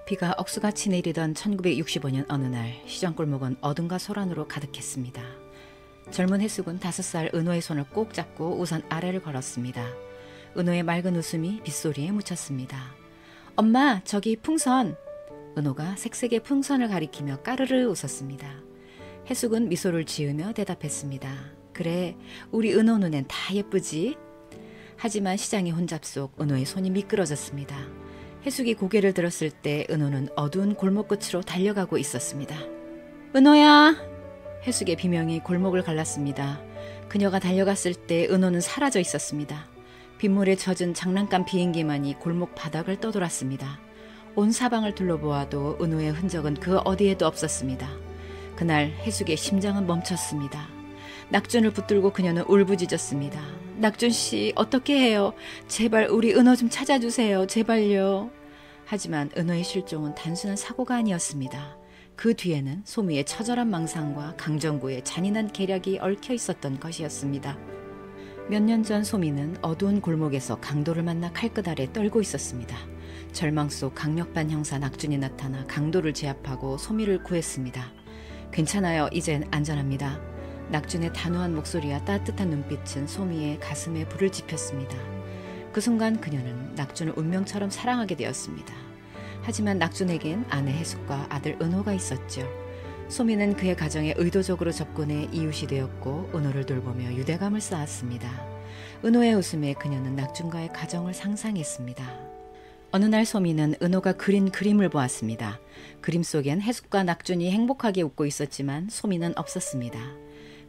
비가 억수같이 내리던 1965년 어느 날 시장골목은 어둠과 소란으로 가득했습니다. 젊은 해숙은 5살 은호의 손을 꼭 잡고 우선 아래를 걸었습니다. 은호의 맑은 웃음이 빗소리에 묻혔습니다. 엄마, 저기 풍선! 은호가 색색의 풍선을 가리키며 까르르 웃었습니다. 해숙은 미소를 지으며 대답했습니다. 그래, 우리 은호 눈엔 다 예쁘지? 하지만 시장의 혼잡 속 은호의 손이 미끄러졌습니다. 해숙이 고개를 들었을 때 은호는 어두운 골목 끝으로 달려가고 있었습니다. 은호야! 해숙의 비명이 골목을 갈랐습니다. 그녀가 달려갔을 때 은호는 사라져 있었습니다. 빗물에 젖은 장난감 비행기만이 골목 바닥을 떠돌았습니다. 온 사방을 둘러보아도 은호의 흔적은 그 어디에도 없었습니다. 그날 해숙의 심장은 멈췄습니다. 낙준을 붙들고 그녀는 울부짖었습니다. 낙준씨, 어떻게 해요? 제발 우리 은호 좀 찾아주세요. 제발요. 하지만 은호의 실종은 단순한 사고가 아니었습니다. 그 뒤에는 소미의 처절한 망상과 강정구의 잔인한 계략이 얽혀 있었던 것이었습니다. 몇 년 전 소미는 어두운 골목에서 강도를 만나 칼끝 아래 떨고 있었습니다. 절망 속 강력반 형사 낙준이 나타나 강도를 제압하고 소미를 구했습니다. 괜찮아요. 이젠 안전합니다. 낙준의 단호한 목소리와 따뜻한 눈빛은 소미의 가슴에 불을 지폈습니다. 그 순간 그녀는 낙준을 운명처럼 사랑하게 되었습니다. 하지만 낙준에겐 아내 해숙과 아들 은호가 있었죠. 소미는 그의 가정에 의도적으로 접근해 이웃이 되었고 은호를 돌보며 유대감을 쌓았습니다. 은호의 웃음에 그녀는 낙준과의 가정을 상상했습니다. 어느 날 소미는 은호가 그린 그림을 보았습니다. 그림 속엔 해숙과 낙준이 행복하게 웃고 있었지만 소미는 없었습니다.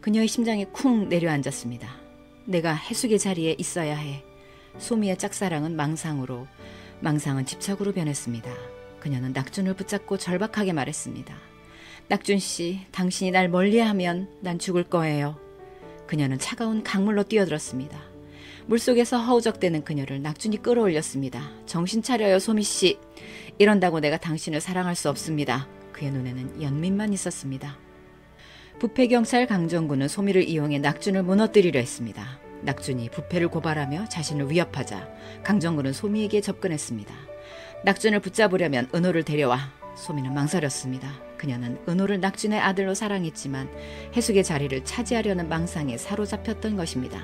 그녀의 심장이 쿵 내려앉았습니다. 내가 해숙의 자리에 있어야 해. 소미의 짝사랑은 망상은 집착으로 변했습니다. 그녀는 낙준을 붙잡고 절박하게 말했습니다. 낙준씨, 당신이 날 멀리하면 난 죽을 거예요. 그녀는 차가운 강물로 뛰어들었습니다. 물속에서 허우적대는 그녀를 낙준이 끌어올렸습니다. 정신 차려요, 소미씨. 이런다고 내가 당신을 사랑할 수 없습니다. 그의 눈에는 연민만 있었습니다. 부패경찰 강정구는 소미를 이용해 낙준을 무너뜨리려 했습니다. 낙준이 부패를 고발하며 자신을 위협하자 강정구는 소미에게 접근했습니다. 낙준을 붙잡으려면 은호를 데려와. 소미는 망설였습니다. 그녀는 은호를 낙준의 아들로 사랑했지만 해숙의 자리를 차지하려는 망상에 사로잡혔던 것입니다.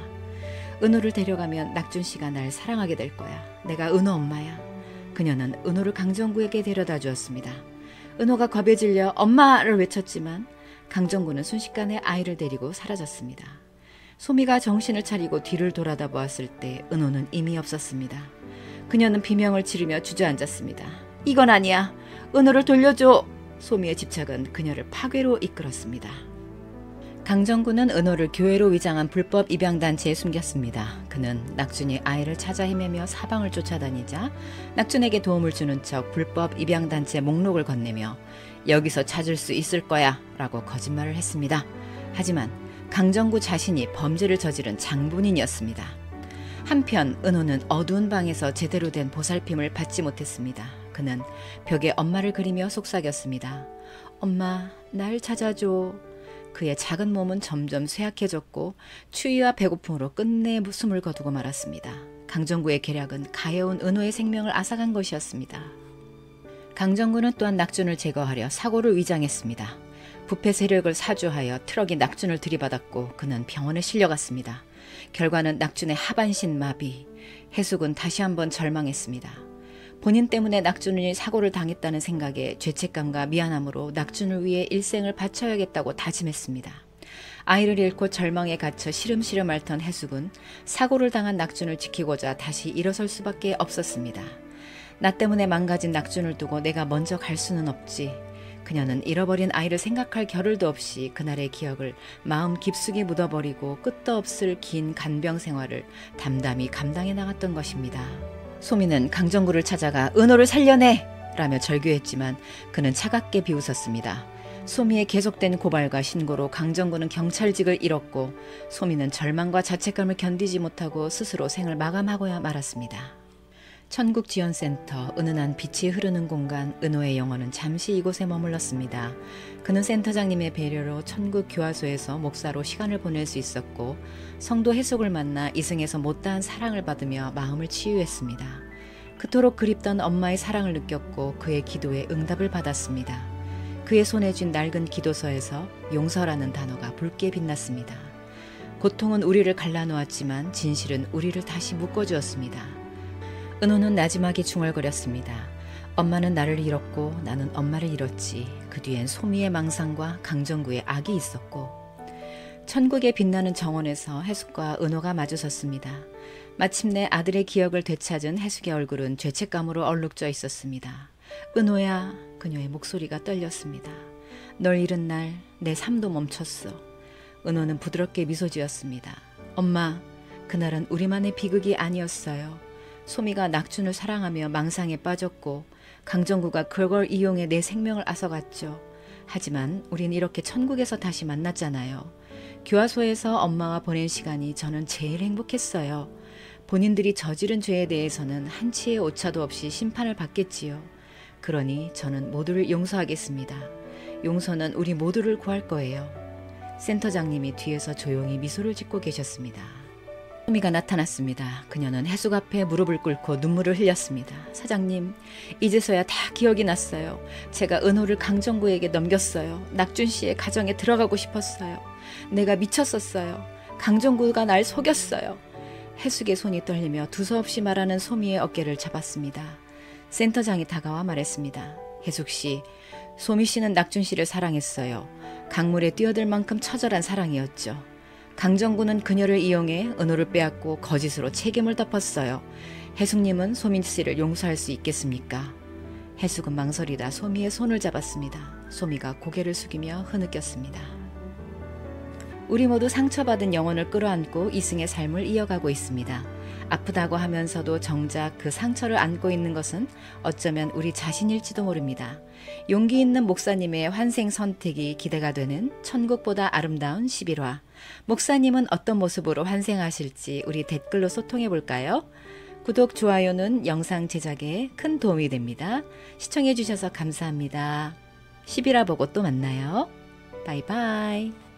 은호를 데려가면 낙준 씨가 날 사랑하게 될 거야. 내가 은호 엄마야. 그녀는 은호를 강정구에게 데려다 주었습니다. 은호가 겁에 질려 엄마를 외쳤지만 강정구는 순식간에 아이를 데리고 사라졌습니다. 소미가 정신을 차리고 뒤를 돌아다 보았을 때 은호는 이미 없었습니다. 그녀는 비명을 지르며 주저앉았습니다. 이건 아니야. 은호를 돌려줘. 소미의 집착은 그녀를 파괴로 이끌었습니다. 강정구는 은호를 교회로 위장한 불법 입양단체에 숨겼습니다. 그는 낙준이 아이를 찾아 헤매며 사방을 쫓아다니자 낙준에게 도움을 주는 척 불법 입양단체 목록을 건네며 여기서 찾을 수 있을 거야 라고 거짓말을 했습니다. 하지만 강정구 자신이 범죄를 저지른 장본인이었습니다. 한편 은호는 어두운 방에서 제대로 된 보살핌을 받지 못했습니다. 그는 벽에 엄마를 그리며 속삭였습니다. 엄마, 날 찾아줘. 그의 작은 몸은 점점 쇠약해졌고 추위와 배고픔으로 끝내 숨을 거두고 말았습니다. 강정구의 계략은 가해온 은호의 생명을 앗아간 것이었습니다. 강정구는 또한 낙준을 제거하려 사고를 위장했습니다. 부패 세력을 사주하여 트럭이 낙준을 들이받았고 그는 병원에 실려갔습니다. 결과는 낙준의 하반신 마비. 해숙은 다시 한번 절망했습니다. 본인 때문에 낙준이 사고를 당했다는 생각에 죄책감과 미안함으로 낙준을 위해 일생을 바쳐야겠다고 다짐했습니다. 아이를 잃고 절망에 갇혀 시름시름 앓던 해숙은 사고를 당한 낙준을 지키고자 다시 일어설 수밖에 없었습니다. 나 때문에 망가진 낙준을 두고 내가 먼저 갈 수는 없지. 그녀는 잃어버린 아이를 생각할 겨를도 없이 그날의 기억을 마음 깊숙이 묻어버리고 끝도 없을 긴 간병 생활을 담담히 감당해 나갔던 것입니다. 소미는 강정구를 찾아가 은호를 살려내! 라며 절규했지만 그는 차갑게 비웃었습니다. 소미의 계속된 고발과 신고로 강정구는 경찰직을 잃었고 소미는 절망과 자책감을 견디지 못하고 스스로 생을 마감하고야 말았습니다. 천국지원센터, 은은한 빛이 흐르는 공간, 은호의 영혼은 잠시 이곳에 머물렀습니다. 그는 센터장님의 배려로 천국교화소에서 목사로 시간을 보낼 수 있었고 성도 해숙을 만나 이승에서 못다한 사랑을 받으며 마음을 치유했습니다. 그토록 그립던 엄마의 사랑을 느꼈고 그의 기도에 응답을 받았습니다. 그의 손에 쥔 낡은 기도서에서 용서라는 단어가 붉게 빛났습니다. 고통은 우리를 갈라놓았지만 진실은 우리를 다시 묶어주었습니다. 은호는 나지막이 중얼거렸습니다. 엄마는 나를 잃었고 나는 엄마를 잃었지. 그 뒤엔 소미의 망상과 강정구의 악이 있었고. 천국의 빛나는 정원에서 해숙과 은호가 마주섰습니다. 마침내 아들의 기억을 되찾은 해숙의 얼굴은 죄책감으로 얼룩져 있었습니다. 은호야, 그녀의 목소리가 떨렸습니다. 널 잃은 날 내 삶도 멈췄어. 은호는 부드럽게 미소 지었습니다. 엄마, 그날은 우리만의 비극이 아니었어요. 소미가 낙준을 사랑하며 망상에 빠졌고 강정구가 그걸 이용해 내 생명을 앗아갔죠. 하지만 우린 이렇게 천국에서 다시 만났잖아요. 교화소에서 엄마와 보낸 시간이 저는 제일 행복했어요. 본인들이 저지른 죄에 대해서는 한치의 오차도 없이 심판을 받겠지요. 그러니 저는 모두를 용서하겠습니다. 용서는 우리 모두를 구할 거예요. 센터장님이 뒤에서 조용히 미소를 짓고 계셨습니다. 소미가 나타났습니다. 그녀는 해숙 앞에 무릎을 꿇고 눈물을 흘렸습니다. 사장님, 이제서야 다 기억이 났어요. 제가 은호를 강정구에게 넘겼어요. 낙준 씨의 가정에 들어가고 싶었어요. 내가 미쳤었어요. 강정구가 날 속였어요. 해숙의 손이 떨리며 두서없이 말하는 소미의 어깨를 잡았습니다. 센터장이 다가와 말했습니다. 해숙 씨, 소미 씨는 낙준 씨를 사랑했어요. 강물에 뛰어들 만큼 처절한 사랑이었죠. 강정구는 그녀를 이용해 은호를 빼앗고 거짓으로 책임을 덮었어요. 해숙님은 소민 씨를 용서할 수 있겠습니까? 해숙은 망설이다 소미의 손을 잡았습니다. 소미가 고개를 숙이며 흐느꼈습니다. 우리 모두 상처받은 영혼을 끌어안고 이승의 삶을 이어가고 있습니다. 아프다고 하면서도 정작 그 상처를 안고 있는 것은 어쩌면 우리 자신일지도 모릅니다. 용기 있는 목사님의 환생 선택이 기대가 되는 천국보다 아름다운 11화. 목사님은 어떤 모습으로 환생하실지 우리 댓글로 소통해 볼까요? 구독, 좋아요는 영상 제작에 큰 도움이 됩니다. 시청해 주셔서 감사합니다. 11화 보고 또 만나요. 바이바이.